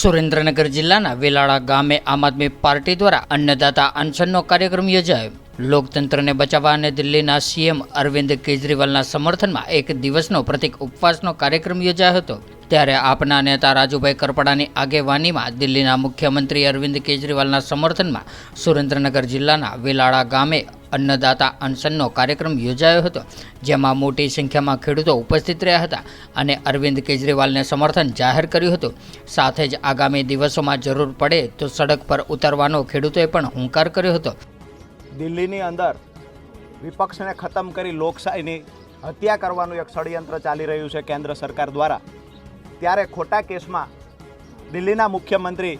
સુરેન્દ્રનગર જિલ્લાના વેલાળા ગામે આમ આદમી પાર્ટી દ્વારા અન્નદાતા અનશનનો કાર્યક્રમ યોજાયો। લોકતંત્રને બચાવવા અને દિલ્હીના સીએમ અરવિંદ કેજરીવાલના સમર્થનમાં એક દિવસનો પ્રતિક ઉપવાસનો કાર્યક્રમ યોજાયો હતો। ત્યારે આપના નેતા રાજુભાઈ કરપડાની આગેવાનીમાં દિલ્હીના મુખ્યમંત્રી અરવિંદ કેજરીવાલના સમર્થનમાં સુરેન્દ્રનગર જિલ્લાના વેલાળા ગામે અન્નદાતા અનશનનો કાર્યક્રમ યોજાયો હતો, જેમાં મોટી સંખ્યામાં ખેડૂતો ઉપસ્થિત રહ્યા હતા અને અરવિંદ કેજરીવાલને સમર્થન જાહેર કર્યું હતું। સાથે જ આગામી દિવસોમાં જરૂર પડે તો સડક પર ઉતરવાનો ખેડૂતોએ પણ હુંકાર કર્યો હતો। દિલ્હીની અંદર વિપક્ષને ખતમ કરી લોકશાહીની હત્યા કરવાનું એક ષડયંત્ર ચાલી રહ્યું છે કેન્દ્ર સરકાર દ્વારા। ત્યારે ખોટા કેસમાં દિલ્હીના મુખ્યમંત્રી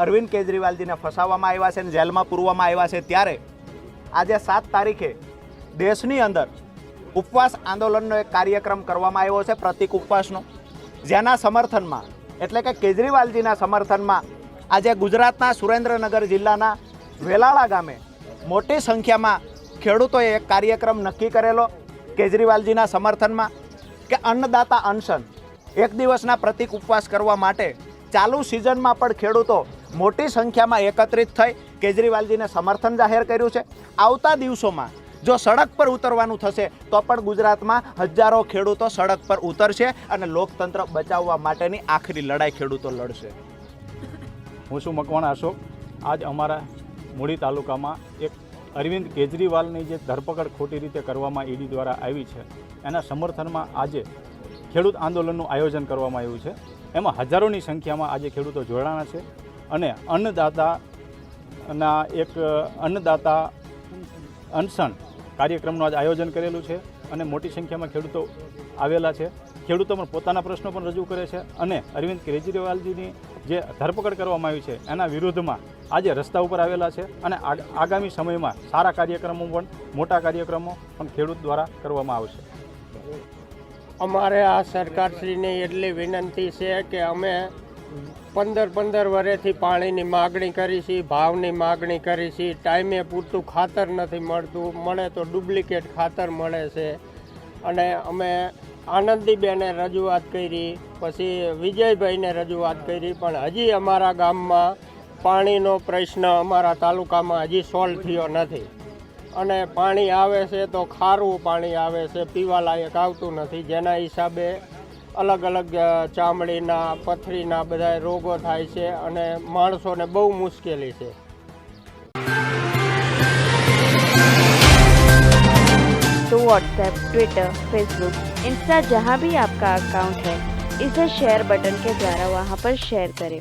અરવિંદ કેજરીવાલજીને ફસાવવામાં આવ્યા છે અને જેલમાં પૂરવામાં આવ્યા છે। ત્યારે આજે 7 તારીખે દેશની અંદર ઉપવાસ આંદોલનનો એક કાર્યક્રમ કરવામાં આવ્યો છે, પ્રતિક ઉપવાસનો, જેના સમર્થનમાં એટલે કે કેજરીવાલજીના સમર્થનમાં આજે ગુજરાતના સુરેન્દ્રનગર જિલ્લાના વેલાળા ગામે મોટી સંખ્યામાં ખેડૂતોએ એક કાર્યક્રમ નક્કી કરેલો કેજરીવાલજીના સમર્થનમાં કે અન્નદાતા અનશન એક દિવસના પ્રતિક ઉપવાસ કરવા માટે ચાલુ સિઝનમાં પણ ખેડૂતો મોટી સંખ્યામાં એકત્રિત થઈ કેજરીવાલજીને સમર્થન જાહેર કર્યું છે। આવતા દિવસોમાં જો સડક પર ઉતરવાનું થશે તો પણ ગુજરાતમાં હજારો ખેડૂતો સડક પર ઉતરશે અને લોકતંત્ર બચાવવા માટેની આખરી લડાઈ ખેડૂતો લડશે। હું છું મકવાણા અશોક। આજ અમારા મૂળી તાલુકામાં એક અરવિંદ કેજરીવાલની જે ધરપકડ ખોટી રીતે કરવામાં ઈડી દ્વારા આવી છે, એના સમર્થનમાં આજે ખેડૂત આંદોલનનું આયોજન કરવામાં આવ્યું છે। એમાં હજારોની સંખ્યામાં આજે ખેડૂતો જોડાણા છે અને અન્નદાતા અનશન કાર્યક્રમનું આજ આયોજન કરેલું છે અને મોટી સંખ્યામાં ખેડૂતો આવેલા છે। ખેડૂતો પણ પોતાના પ્રશ્નો પણ રજૂ કરે છે અને અરવિંદ કેજરીવાલજીની જે ધરપકડ કરવામાં આવી છે એના વિરુદ્ધમાં આજે રસ્તા ઉપર આવેલા છે અને આગામી સમયમાં સારા કાર્યક્રમો પણ મોટા કાર્યક્રમો પણ ખેડૂત દ્વારા કરવામાં આવશે। અમારે આ સરકારશ્રીને એટલી વિનંતી છે કે અમે 15 વર્ષથી પાણીની માગણી કરી છે, ભાવની માગણી કરી છે, ટાઈમે પૂરતું ખાતર નથી મળતું, મળે તો ડુપ્લિકેટ ખાતર મળે છે અને અમે આનંદીબેને રજૂઆત કરી, પછી વિજયભાઈને રજૂઆત કરી, પણ હજી અમારા ગામમાં પાણીનો પ્રશ્ન અમારા તાલુકામાં હજી સોલ્વ થયો નથી અને પાણી આવે છે તો ખારું પાણી આવે છે, પીવાલાયક આવતું નથી, જેના હિસાબે અલગ અલગ ચામડીના પથરીના બધા રોગો થાય છે અને માણસોને બહુ મુશ્કેલી છે। तो व्हाट्सएप, ट्विटर, फेसबुक, इंस्टा जहाँ भी आपका अकाउंट है, इसे शेयर बटन के द्वारा वहाँ पर शेयर करें।